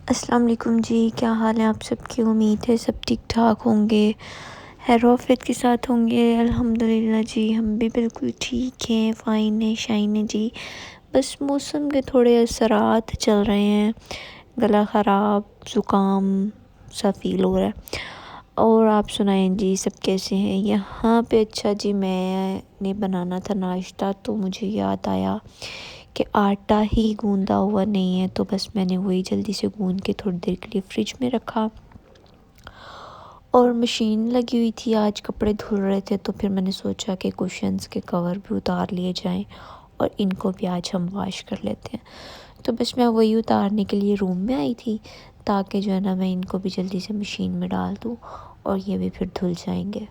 अस्सलाम वालेकुम जी, क्या हाल है आप सबकी? उम्मीद है सब ठीक ठाक होंगे, खैर आफियत के साथ होंगे। अल्हम्दुलिल्लाह जी, हम भी बिल्कुल ठीक हैं, फ़ाइन है, शाइन है जी। बस मौसम के थोड़े असरात चल रहे हैं, गला ख़राब, ज़ुकाम सा फ़ील हो रहा है। और आप सुनाएं जी, सब कैसे हैं यहाँ पे? अच्छा जी, मैंने बनाना था नाश्ता तो मुझे याद आया कि आटा ही गूंदा हुआ नहीं है, तो बस मैंने वही जल्दी से गूंद के थोड़ी देर के लिए फ्रिज में रखा। और मशीन लगी हुई थी, आज कपड़े धुल रहे थे, तो फिर मैंने सोचा कि कुशन्स के कवर भी उतार लिए जाएं और इनको भी आज हम वॉश कर लेते हैं। तो बस मैं वही उतारने के लिए रूम में आई थी, ताकि जो है ना मैं इनको भी जल्दी से मशीन में डाल दूँ और ये भी फिर धुल जाएंगे।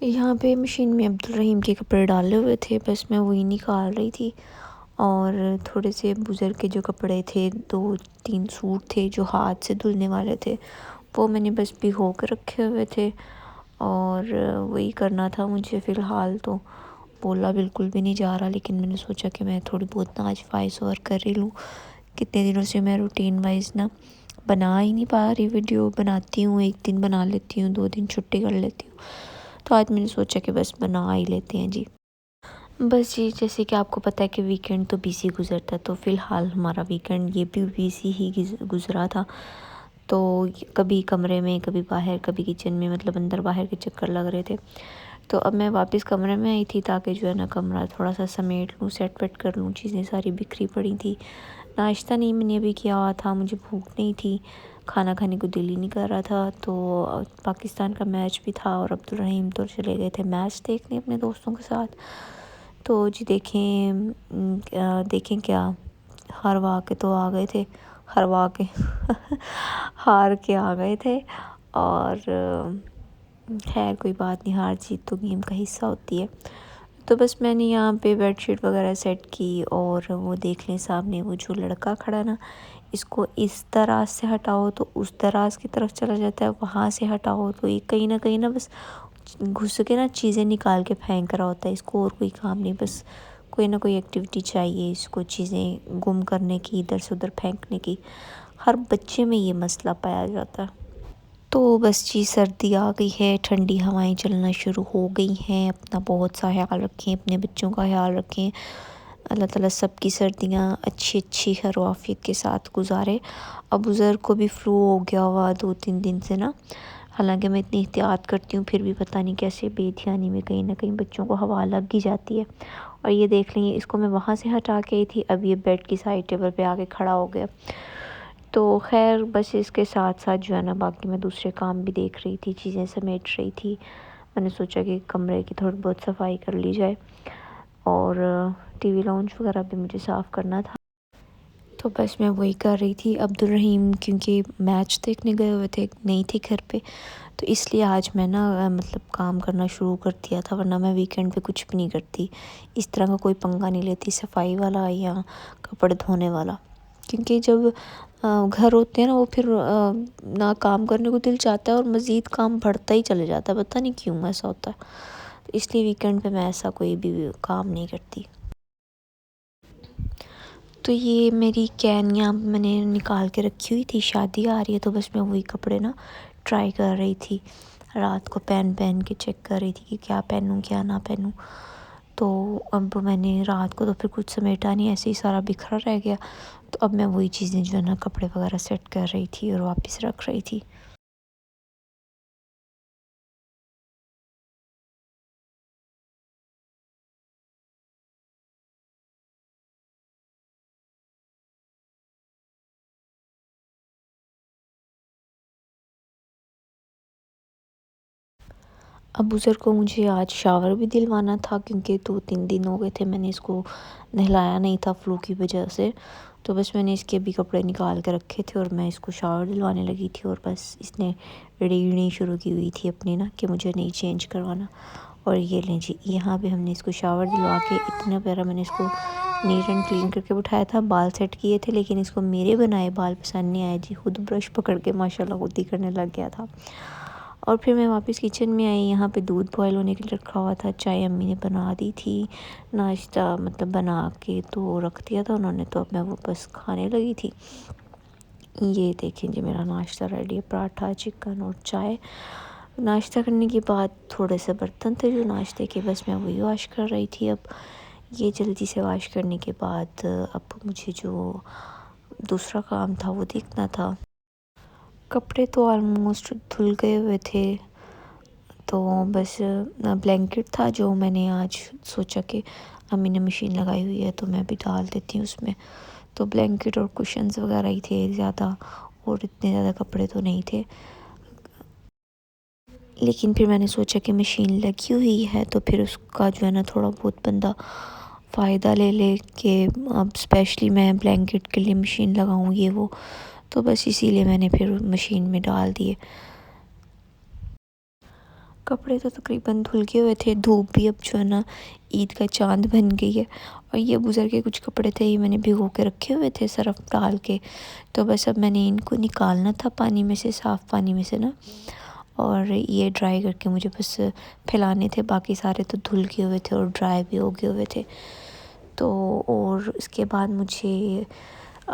यहाँ पे मशीन में अब्दुल रहीम के कपड़े डाले हुए थे, बस मैं वही निकाल रही थी। और थोड़े से बुज़र्ग के जो कपड़े थे, 2-3 सूट थे जो हाथ से धुलने वाले थे, वो मैंने बस भिगो कर रखे हुए थे। और वही करना था मुझे फ़िलहाल, तो बोला बिल्कुल भी नहीं जा रहा, लेकिन मैंने सोचा कि मैं थोड़ी बहुत ना आज वॉइस ओवर कर ही लूँ। कितने दिनों से मैं रूटीन वाइज ना बना ही नहीं पा रही वीडियो। बनाती हूँ, एक दिन बना लेती हूँ, 2 दिन छुट्टी कर लेती हूँ। तो आज मैंने सोचा कि बस बना ही लेते हैं जी। बस जी, जैसे कि आपको पता है कि वीकेंड तो बिज़ी गुज़रता है, तो फ़िलहाल हमारा वीकेंड ये भी बिज़ी ही गुज़रा था। तो कभी कमरे में, कभी बाहर, कभी किचन में, मतलब अंदर बाहर के चक्कर लग रहे थे। तो अब मैं वापस कमरे में आई थी, ताकि जो है ना कमरा थोड़ा सा समेट लूँ, सेट वेट कर लूँ। चीज़ें सारी बिखरी पड़ी थी। नाश्ता नहीं मैंने अभी किया हुआ था, मुझे भूख नहीं थी, खाना खाने को दिल ही नहीं कर रहा था। तो पाकिस्तान का मैच भी था और अब्दुल रहीम तो चले गए थे मैच देखने अपने दोस्तों के साथ। तो जी देखें, देखें क्या, हरवा के तो आ गए थे, हरवा के हार के आ गए थे। और खैर कोई बात नहीं, हार जीत तो गेम का हिस्सा होती है। तो बस मैंने यहाँ पे बेडशीट वगैरह सेट की, और वो देख लें सामने वो जो लड़का खड़ा ना, इसको इस दराज से हटाओ तो उस दराज की तरफ चला जाता है, वहाँ से हटाओ तो ये कहीं ना बस घुस के ना चीज़ें निकाल के फेंक रहा होता है। इसको और कोई काम नहीं, बस कोई ना कोई एक्टिविटी चाहिए इसको, चीज़ें गुम करने की, इधर से उधर फेंकने की। हर बच्चे में ये मसला पाया जाता है। तो बस जी, सर्दी आ गई है, ठंडी हवाएं चलना शुरू हो गई हैं। अपना बहुत सा ख्याल रखें, अपने बच्चों का ख्याल रखें। अल्लाह ताला सबकी सर्दियाँ अच्छी अच्छी खैर आफियत के साथ गुजारे। अब बुज़र्ग को भी फ्लू हो गया हुआ 2-3 दिन से ना, हालांकि मैं इतनी एहतियात करती हूँ, फिर भी पता नहीं कैसे बेध्यानी में कहीं ना कहीं बच्चों को हवा लग ही जाती है। और ये देख लेंगे, इसको मैं वहाँ से हटा के आई थी, अब ये बेड की साइड टेबल पे आके खड़ा हो गया। तो खैर बस इसके साथ साथ जो है ना बाकी मैं दूसरे काम भी देख रही थी, चीज़ें समेट रही थी। मैंने सोचा कि कमरे की थोड़ी बहुत सफाई कर ली जाए, और टीवी लाउंज वगैरह भी मुझे साफ़ करना था। तो बस मैं वही कर रही थी। अब्दुल रहीम क्योंकि मैच देखने गए हुए थे, नहीं थे घर पे, तो इसलिए आज मैं ना मतलब काम करना शुरू कर दिया था, वरना मैं वीकेंड पे कुछ भी नहीं करती। इस तरह का कोई पंगा नहीं लेती, सफाई वाला या कपड़े धोने वाला। क्योंकि जब घर होते हैं ना, वो फिर ना काम करने को दिल चाहता है और मज़ीद काम बढ़ता ही चले जाता है, पता नहीं क्यों ऐसा होता है। तो इसलिए वीकेंड पे मैं ऐसा कोई भी काम नहीं करती। तो ये मेरी कैन यहाँ मैंने निकाल के रखी हुई थी, शादी आ रही है, तो बस मैं वही कपड़े ना ट्राई कर रही थी। रात को पहन पहन के चेक कर रही थी कि क्या पहनूं क्या ना पहनूं। तो अब मैंने रात को तो फिर कुछ समेटा नहीं, ऐसे ही सारा बिखरा रह गया। तो अब मैं वही चीज़ें जो है ना कपड़े वगैरह सेट कर रही थी और वापस रख रही थी। अब बुज़र को मुझे आज शावर भी दिलवाना था, क्योंकि 2-3 दिन हो गए थे मैंने इसको नहलाया नहीं था फ्लू की वजह से। तो बस मैंने इसके भी कपड़े निकाल के रखे थे और मैं इसको शावर दिलवाने लगी थी, और बस इसने रीढ़नी शुरू की हुई थी अपनी ना कि मुझे नहीं चेंज करवाना। और ये लें जी, यहाँ पे हमने इसको शावर दिलवा के इतना प्यारा मैंने इसको नीट एंड क्लीन करके बिठाया था। बाल सेट किए थे, लेकिन इसको मेरे बनाए बाल पसंद नहीं आए जी, खुद ब्रश पकड़ के माशाल्लाह खुद ही करने लग गया था। और फिर मैं वापस किचन में आई। यहाँ पे दूध बॉयल होने के लिए रखा हुआ था, चाय अम्मी ने बना दी थी, नाश्ता मतलब बना के तो रख दिया था उन्होंने, तो अब मैं वो बस खाने लगी थी। ये देखें जी मेरा नाश्ता रेडी है, पराठा, चिकन और चाय। नाश्ता करने के बाद थोड़े से बर्तन थे जो नाश्ते के, बस मैं वही वॉश कर रही थी। अब ये जल्दी से वॉश करने के बाद अब मुझे जो दूसरा काम था वो देखना था। कपड़े तो ऑलमोस्ट धुल गए हुए थे, तो बस ब्लैंकेट था जो मैंने आज सोचा कि अम्मी ने मशीन लगाई हुई है तो मैं भी डाल देती हूँ उसमें। तो ब्लैंकेट और कुशन्स वगैरह ही थे ज़्यादा, और इतने ज़्यादा कपड़े तो नहीं थे। लेकिन फिर मैंने सोचा कि मशीन लगी हुई है तो फिर उसका जो है ना थोड़ा बहुत बंदा फ़ायदा ले ले कि अब स्पेशली मैं ब्लैंकेट के लिए मशीन लगाऊँ ये वो, तो बस इसीलिए मैंने फिर मशीन में डाल दिए। कपड़े तो तकरीबन धुल गए हुए थे, धूप भी अब जो है ना ईद का चांद बन गई है। और ये बुज़र के कुछ कपड़े थे, ये मैंने भिगो के रखे हुए थे सरफ़ डाल के, तो बस अब मैंने इनको निकालना था पानी में से, साफ़ पानी में से ना, और ये ड्राई करके मुझे बस फैलाने थे। बाकी सारे तो धुल गए हुए थे और ड्राई भी हो गए हुए थे। तो और उसके बाद मुझे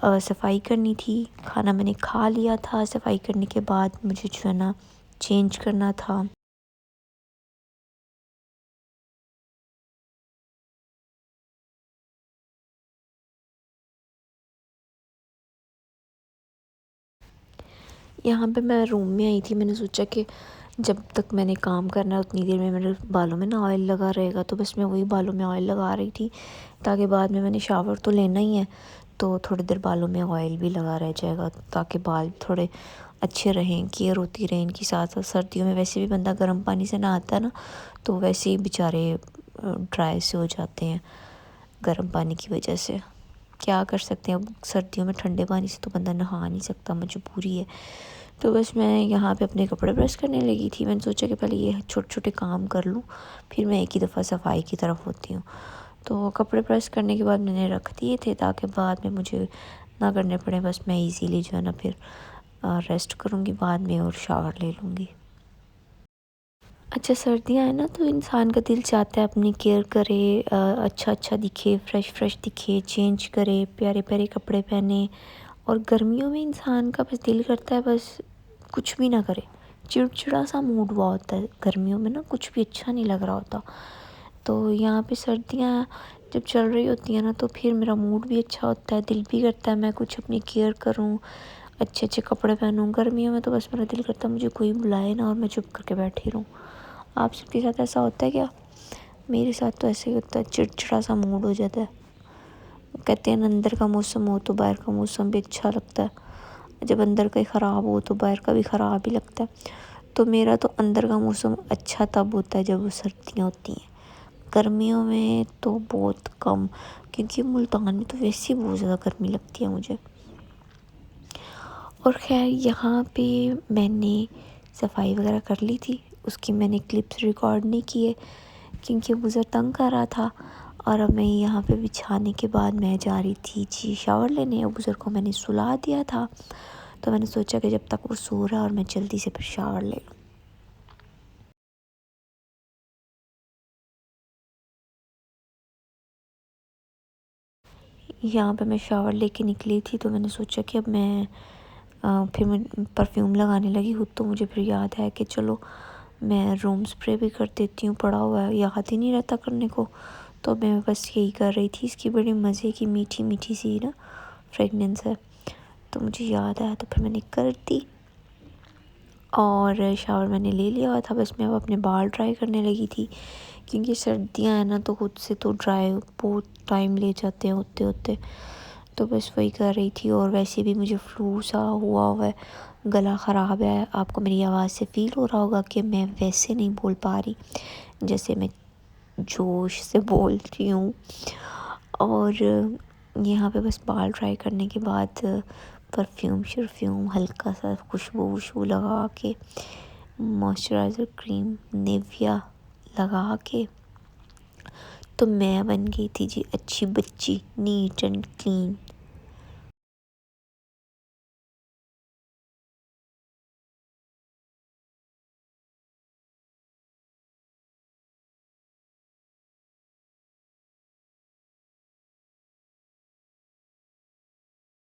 सफाई करनी थी। खाना मैंने खा लिया था, सफाई करने के बाद मुझे जो है ना चेंज करना था। यहाँ पे मैं रूम में आई थी, मैंने सोचा कि जब तक मैंने काम करना है उतनी देर में मेरे बालों में ना ऑयल लगा रहेगा, तो बस मैं वही बालों में ऑयल लगा रही थी ताकि बाद में मैंने शावर तो लेना ही है, तो थोड़ी देर बालों में ऑयल भी लगा रह जाएगा ताकि बाल थोड़े अच्छे रहें, केयर होती रहे इनकी। साथ साथ सर्दियों में वैसे भी बंदा गर्म पानी से नहाता है ना, तो वैसे ही बेचारे ड्राई से हो जाते हैं गर्म पानी की वजह से। क्या कर सकते हैं, अब सर्दियों में ठंडे पानी से तो बंदा नहा नहीं सकता, मजबूरी है। तो बस मैं यहाँ पे अपने कपड़े प्रेस करने लगी थी। मैंने सोचा कि पहले ये छोटे छोटे काम कर लूँ, फिर मैं एक ही दफ़ा सफाई की तरफ होती हूँ। तो कपड़े प्रेस करने के बाद मैंने रख दिए थे ताकि बाद में मुझे ना करने पड़े। बस मैं इजीली जो है ना फिर रेस्ट करूँगी बाद में और शावर ले लूँगी। अच्छा, सर्दियाँ हैं ना तो इंसान का दिल चाहता है अपनी केयर करे, अच्छा अच्छा दिखे, फ़्रेश फ़्रेश दिखे, चेंज करे, प्यारे प्यारे कपड़े पहने। और गर्मियों में इंसान का बस दिल करता है बस कुछ भी ना करे, चिड़चिड़ा सा मूड हुआ होता है गर्मियों में ना, कुछ भी अच्छा नहीं लग रहा होता। तो यहाँ पे सर्दियाँ जब चल रही होती हैं ना तो फिर मेरा मूड भी अच्छा होता है, दिल भी करता है मैं कुछ अपनी केयर करूँ, अच्छे अच्छे कपड़े पहनूँ। गर्मियों में तो बस मेरा दिल करता है मुझे कोई बुलाए ना और मैं चुप करके बैठी रहूँ। आप सबके साथ ऐसा होता है क्या? मेरे साथ तो ऐसे ही होता है, चिड़चिड़ा सा मूड हो जाता है। कहते हैं ना, अंदर का मौसम हो तो बाहर का मौसम भी अच्छा लगता है, जब अंदर का ही ख़राब हो तो बाहर का भी ख़राब ही लगता है। तो मेरा तो अंदर का मौसम अच्छा तब होता है जब वो सर्दियाँ होती हैं, गर्मियों में तो बहुत कम, क्योंकि मुल्तान में तो वैसे ही बहुत ज़्यादा गर्मी लगती है मुझे। और ख़ैर यहाँ पे मैंने सफाई वगैरह कर ली थी, उसकी मैंने क्लिप्स रिकॉर्ड नहीं किए क्योंकि वो ज़रा तंग कर रहा था। और अब मैं यहाँ पे बिछाने के बाद मैं जा रही थी जी शावर लेने। अबूज़र को मैंने सुला दिया था, तो मैंने सोचा कि जब तक वो सो रहा और मैं जल्दी से फिर शावर ले लूँ। यहाँ पे मैं शावर लेके निकली थी तो मैंने सोचा कि अब मैं फिर मैं परफ्यूम लगाने लगी हूँ, तो मुझे फिर याद है कि चलो मैं रूम स्प्रे भी कर देती हूँ, पड़ा हुआ है, याद ही नहीं रहता करने को। तो मैं बस यही कर रही थी, इसकी बड़ी मज़े की मीठी मीठी सी ना फ्रेगनेंस है, तो मुझे याद आया तो फिर मैंने कर दी। और शावर मैंने ले लिया हुआ था, बस मैं अब अपने बाल ड्राई करने लगी थी क्योंकि सर्दियाँ हैं ना तो खुद से तो ड्राई बहुत टाइम ले जाते हैं होते होते। तो बस वही कर रही थी, और वैसे भी मुझे फ्लू सा हुआ है, गला ख़राब है। आपको मेरी आवाज़ से फ़ील हो रहा होगा कि मैं वैसे नहीं बोल पा रही जैसे मैं जोश से बोल रही हूँ। और यहाँ पे बस बाल ड्राई करने के बाद परफ्यूम शरफ्यूम हल्का सा खुशबू वशबू लगा के, मॉइस्चराइज़र क्रीम निविया लगा के, तो मैं बन गई थी जी अच्छी बच्ची, नीट एंड क्लीन।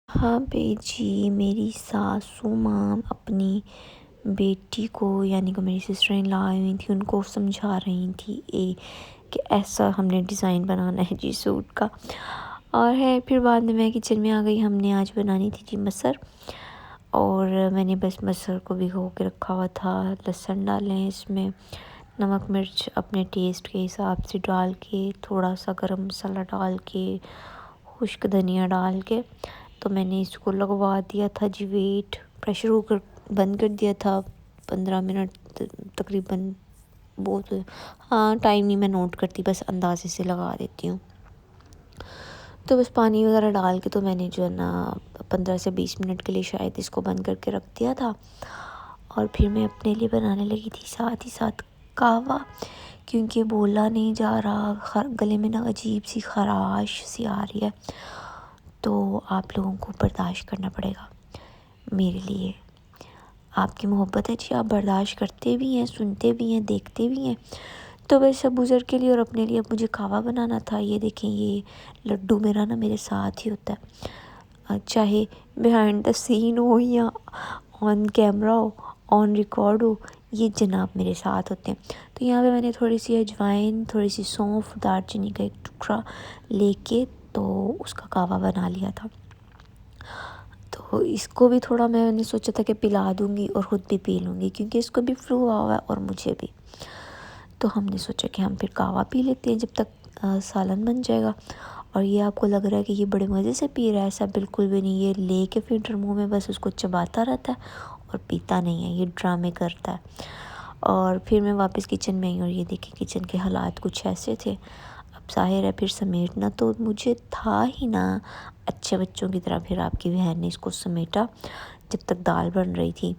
हाँ पे जी मेरी सासू माँ अपनी बेटी को यानी कि मेरी सिस्टर इन लॉ आई हुई थी, उनको समझा रही थी कि ऐसा हमने डिज़ाइन बनाना है जी सूट का। और है फिर बाद में मैं किचन में आ गई। हमने आज बनानी थी जी मसर, और मैंने बस मसर को भिगो के रखा हुआ था। लहसुन डालें इसमें, नमक मिर्च अपने टेस्ट के हिसाब से डाल के, थोड़ा सा गरम मसाला डाल के, खुश्क धनिया डाल के, तो मैंने इसको लगवा दिया था जी वेट। प्रेशर कुकर बंद कर दिया था 15 मिनट तकरीबन। बहुत, हाँ टाइम नहीं मैं नोट करती, बस अंदाजे से लगा देती हूँ। तो बस पानी वगैरह डाल के तो मैंने जो है ना 15 से 20 मिनट के लिए शायद इसको बंद करके रख दिया था। और फिर मैं अपने लिए बनाने लगी थी साथ ही साथ कहवा, क्योंकि बोला नहीं जा रहा, गले में ना अजीब सी खराश सी आ रही है, तो आप लोगों को बर्दाश्त करना पड़ेगा मेरे लिए। आपकी मोहब्बत है जी, आप बर्दाश्त करते भी हैं, सुनते भी हैं, देखते भी हैं। तो बस अब बुज़ुर्ग के लिए और अपने लिए अब मुझे कहवा बनाना था। ये देखें, ये लड्डू मेरा ना मेरे साथ ही होता है, चाहे बिहाइंड द सीन हो या ऑन कैमरा हो, ऑन रिकॉर्ड हो, ये जनाब मेरे साथ होते हैं। तो यहाँ पे मैंने थोड़ी सी अजवाइन, थोड़ी सी सौंफ, दालचीनी का एक टुकड़ा लेके तो उसका कहवा बना लिया था। तो इसको भी थोड़ा मैंने सोचा था कि पिला दूँगी और ख़ुद भी पी लूँगी, क्योंकि इसको भी फ्लू हुआ है और मुझे भी। तो हमने सोचा कि हम फिर कहवा पी लेते हैं जब तक सालन बन जाएगा। और ये आपको लग रहा है कि ये बड़े मज़े से पी रहा है, ऐसा बिल्कुल भी नहीं। ये लेके फिर मुँह में बस उसको चबाता रहता है और पीता नहीं है, ये ड्रामे करता है। और फिर मैं वापस किचन में आई और ये देखिए किचन के हालात कुछ ऐसे थे। अब ज़ाहिर है फिर समेटना तो मुझे था ही ना, अच्छे बच्चों की तरह फिर आपकी बहन ने इसको समेटा जब तक दाल बन रही थी।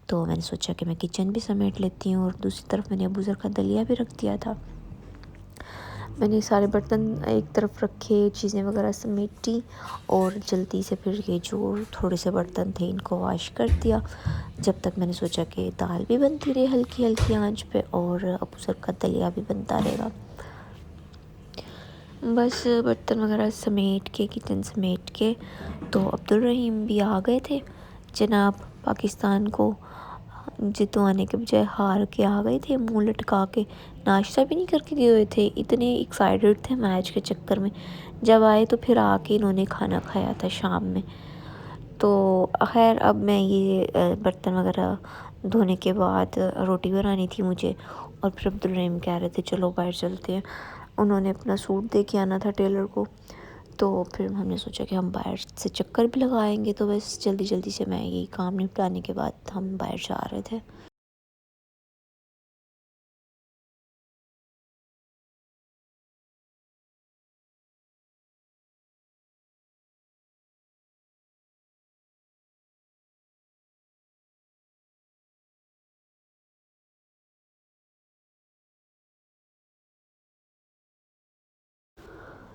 तो मैंने सोचा कि मैं किचन भी समेट लेती हूँ, और दूसरी तरफ मैंने अबू ज़र का दलिया भी रख दिया था। मैंने सारे बर्तन एक तरफ रखे, चीज़ें वगैरह समेटी, और जल्दी से फिर ये जो थोड़े से बर्तन थे इनको वॉश कर दिया। जब तक मैंने सोचा कि दाल भी बनती रहे हल्की हल्की आंच पे, और अबू ज़र का दलिया भी बनता रहेगा। बस बर्तन वगैरह समेट के, किचन समेट के, तो अब्दुल रहीम भी आ गए थे जनाब पाकिस्तान को जितवाने के बजाय हार के आ गए थे, मुंह लटका के। नाश्ता भी नहीं करके गए हुए थे, इतने एक्साइटेड थे मैच के चक्कर में। जब आए तो फिर आके इन्होंने खाना खाया था शाम में। तो खैर अब मैं ये बर्तन वगैरह धोने के बाद रोटी बनानी थी मुझे, और फिर अब्दुल रहीम कह रहे थे चलो बाहर चलते हैं। उन्होंने अपना सूट दे के आना था टेलर को, तो फिर हमने सोचा कि हम बाहर से चक्कर भी लगाएंगे। तो बस जल्दी जल्दी से मैं यही काम निपटाने के बाद हम बाहर जा रहे थे।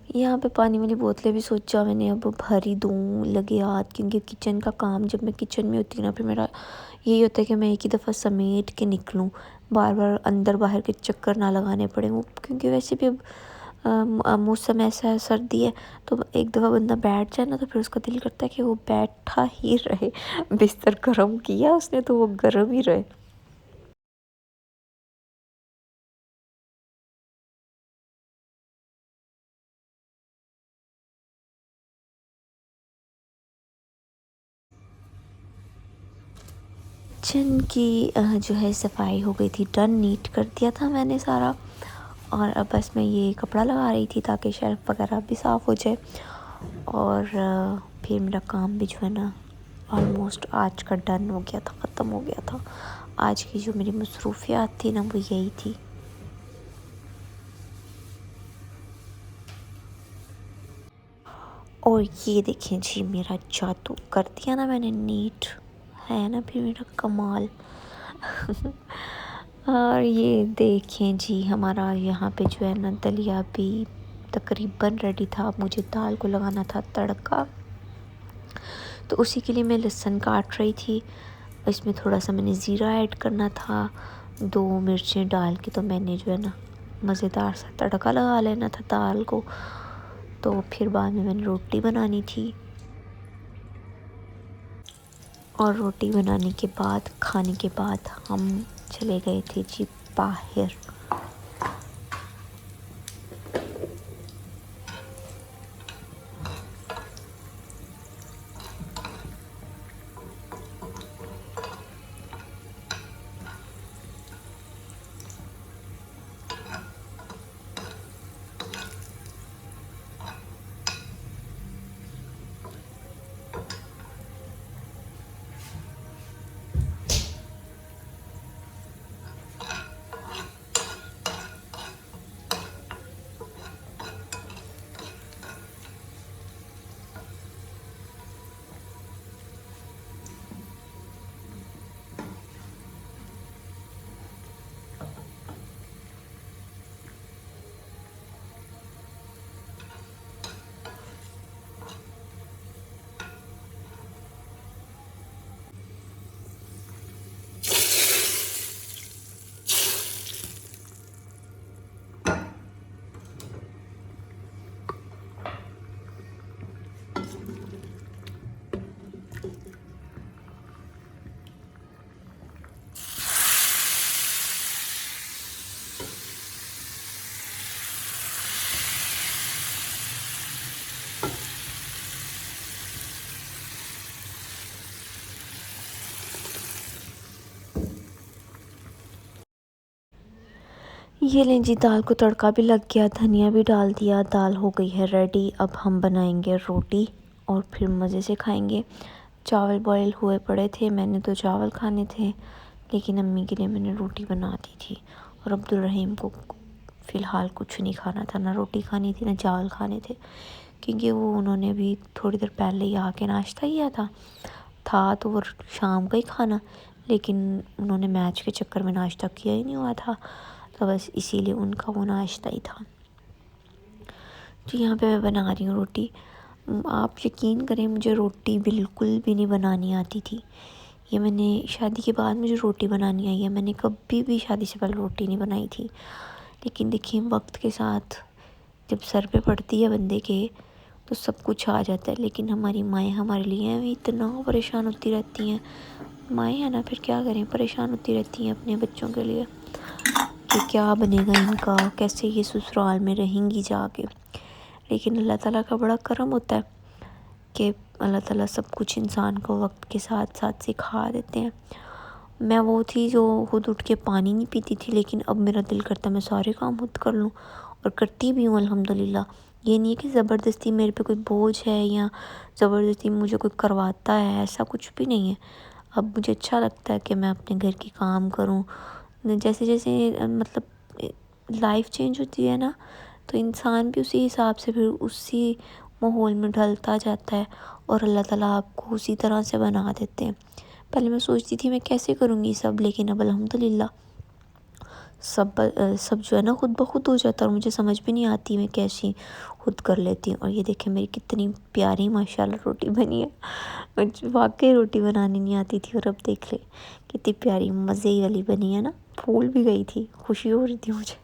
यहाँ पे पानी वाली बोतलें भी सोचा मैंने अब भर ही दूँ लगे हाथ, क्योंकि किचन का काम जब मैं किचन में होती हूँ ना, फिर मेरा यही होता है कि मैं एक ही दफ़ा समेट के निकलूँ, बार बार अंदर बाहर के चक्कर ना लगाने पड़े वो। क्योंकि वैसे भी अब मौसम ऐसा है, सर्दी है, तो एक दफ़ा बंदा बैठ जाए ना तो फिर उसका दिल करता है कि वो बैठा ही रहे। बिस्तर गर्म किया उसने तो वो गर्म ही रहे। किचन की जो है सफाई हो गई थी, डन, नीट कर दिया था मैंने सारा। और अब बस मैं ये कपड़ा लगा रही थी ताकि शेल्फ़ वगैरह भी साफ़ हो जाए। और फिर मेरा काम भी जो है ना ऑलमोस्ट आज का डन हो गया था, ख़त्म हो गया था। आज की जो मेरी मसरूफ़ियात थी ना वो यही थी। और ये देखें जी मेरा जादू कर दिया ना मैंने, नीट है ना फिर मेरा कमाल। और ये देखें जी हमारा यहाँ पे जो है ना दलिया भी तकरीबन रेडी था। अब मुझे दाल को लगाना था तड़का, तो उसी के लिए मैं लहसुन काट रही थी। इसमें थोड़ा सा मैंने ज़ीरा ऐड करना था, 2 मिर्चें डाल के तो मैंने जो है ना मज़ेदार सा तड़का लगा लेना था दाल को। तो फिर बाद में मैंने रोटी बनानी थी। और रोटी बनाने के बाद, खाने के बाद हम चले गए थे जी बाहर। ये लें जी, दाल को तड़का भी लग गया, धनिया भी डाल दिया, दाल हो गई है रेडी। अब हम बनाएंगे रोटी और फिर मज़े से खाएंगे। चावल बॉईल हुए पड़े थे, मैंने तो चावल खाने थे, लेकिन अम्मी के लिए मैंने रोटी बना दी थी। और अब्दुल रहीम को फ़िलहाल कुछ नहीं खाना था, ना रोटी खानी थी ना चावल खाने थे, क्योंकि उन्होंने भी थोड़ी देर पहले ही आके नाश्ता किया था तो वो शाम का ही खाना, लेकिन उन्होंने मैच के चक्कर में नाश्ता किया ही नहीं हुआ था, तो बस इसीलिए उनका वो नाश्ता ही था। तो यहाँ पे मैं बना रही हूँ रोटी। आप यकीन करें, मुझे रोटी बिल्कुल भी नहीं बनानी आती थी। ये मैंने शादी के बाद मुझे रोटी बनानी आई है, मैंने कभी भी शादी से पहले रोटी नहीं बनाई थी। लेकिन देखिए, वक्त के साथ जब सर पे पड़ती है बंदे के तो सब कुछ आ जाता है। लेकिन हमारी माएँ हमारे लिए भी इतना परेशान होती रहती हैं। माएँ हैं ना, फिर क्या करें, परेशान होती रहती हैं अपने बच्चों के लिए कि क्या बनेगा इनका, कैसे ये ससुराल में रहेंगी जाके। लेकिन अल्लाह ताला का बड़ा करम होता है कि अल्लाह ताला सब कुछ इंसान को वक्त के साथ साथ सिखा देते हैं। मैं वो थी जो खुद उठ के पानी नहीं पीती थी, लेकिन अब मेरा दिल करता है मैं सारे काम खुद कर लूँ, और करती भी हूँ अल्हम्दुलिल्लाह। ये नहीं है कि ज़बरदस्ती मेरे पे कोई बोझ है या ज़बरदस्ती मुझे कोई करवाता है, ऐसा कुछ भी नहीं है। अब मुझे अच्छा लगता है कि मैं अपने घर की काम करूँ। जैसे जैसे मतलब लाइफ चेंज होती है ना, तो इंसान भी उसी हिसाब से फिर उसी माहौल में ढलता जाता है, और अल्लाह ताला आपको उसी तरह से बना देते हैं। पहले मैं सोचती थी मैं कैसे करूँगी सब, लेकिन अब अल्हम्दुलिल्लाह सब जो है ना खुद ब खुद हो जाता है, और मुझे समझ भी नहीं आती मैं कैसे खुद कर लेती हूँ। और ये देखें मेरी कितनी प्यारी माशाल्लाह रोटी बनी है। मुझे वाकई रोटी बनानी नहीं आती थी, और अब देख ले कितनी प्यारी मज़े वाली बनी है ना, फूल भी गई थी, खुशी हो रही थी मुझे।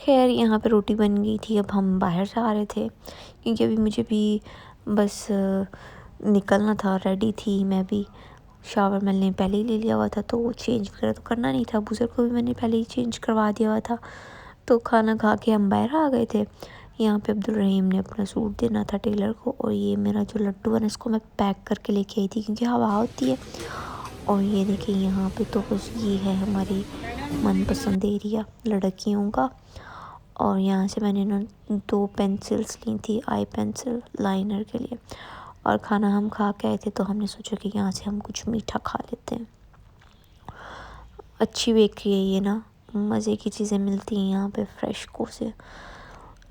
खैर, यहाँ पे रोटी बन गई थी, अब हम बाहर से आ रहे थे, क्योंकि अभी मुझे भी बस निकलना था, रेडी थी मैं भी। शावर मैंने पहले ही ले लिया हुआ था, तो चेंज वगैरह तो करना नहीं था, बुज़र को भी मैंने पहले ही चेंज करवा दिया हुआ था। तो खाना खा के हम बाहर आ गए थे। यहाँ पे अब्दुल रहीम ने अपना सूट देना था टेलर को, और ये मेरा जो लड्डू है ना, इसको मैं पैक करके लेके आई थी, क्योंकि हवा होती है। और ये देखिए यहाँ पे तो बस ये है हमारी मनपसंद एरिया लड़कियों का। और यहाँ से मैंने ना 2 पेंसिल्स ली थी, आई पेंसिल लाइनर के लिए। और खाना हम खा के आए थे, तो हमने सोचा कि यहाँ से हम कुछ मीठा खा लेते हैं। अच्छी बेकरी है ये ना, मज़े की चीज़ें मिलती हैं यहाँ पे फ्रेश को से।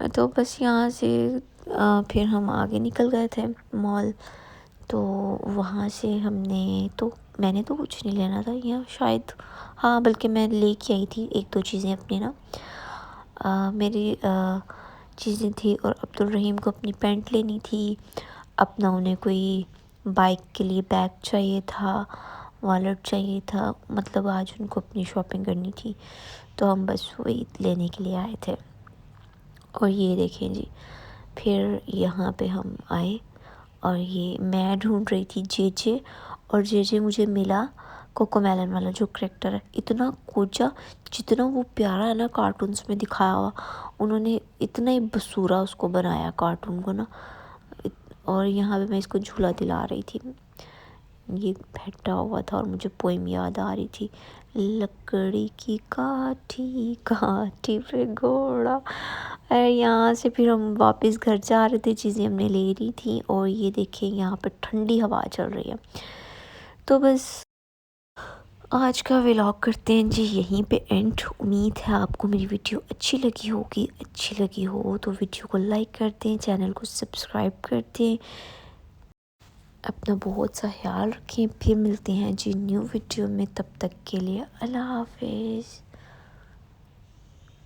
तो बस यहाँ से फिर हम आगे निकल गए थे मॉल। तो वहाँ से मैंने तो कुछ नहीं लेना था यहाँ शायद, हाँ बल्कि मैं लेके आई थी 1-2 चीज़ें अपनी ना, मेरी चीज़ें थी। और अब्दुल रहीम को अपनी पैंट लेनी थी, अपना उन्हें कोई बाइक के लिए बैग चाहिए था, वॉलेट चाहिए था, मतलब आज उनको अपनी शॉपिंग करनी थी। तो हम बस वही लेने के लिए आए थे। और ये देखें जी, फिर यहाँ पे हम आए और ये मैं ढूंढ रही थी जे और जे मुझे मिला कोकोमेलन वाला जो करेक्टर है। इतना कोचा, जितना वो प्यारा है ना कार्टून्स में दिखाया हुआ, उन्होंने इतना ही बसूरा उसको बनाया कार्टून को ना। और यहाँ पे मैं इसको झूला दिला रही थी, ये बैठा हुआ था और मुझे पोएम याद आ रही थी। लकड़ी की काठी काठी पे घोड़ा। यहाँ से फिर हम वापस घर जा रहे थे, चीज़ें हमने ले रही थी और ये देखें यहाँ पे ठंडी हवा चल रही है। तो बस आज का व्लॉग करते हैं जी यहीं पे एंड। उम्मीद है आपको मेरी वीडियो अच्छी लगी होगी। अच्छी लगी हो तो वीडियो को लाइक कर दें, चैनल को सब्सक्राइब कर दें। अपना बहुत सा ख्याल रखें। फिर मिलते हैं जी न्यू वीडियो में, तब तक के लिए अल्लाह हाफिज़।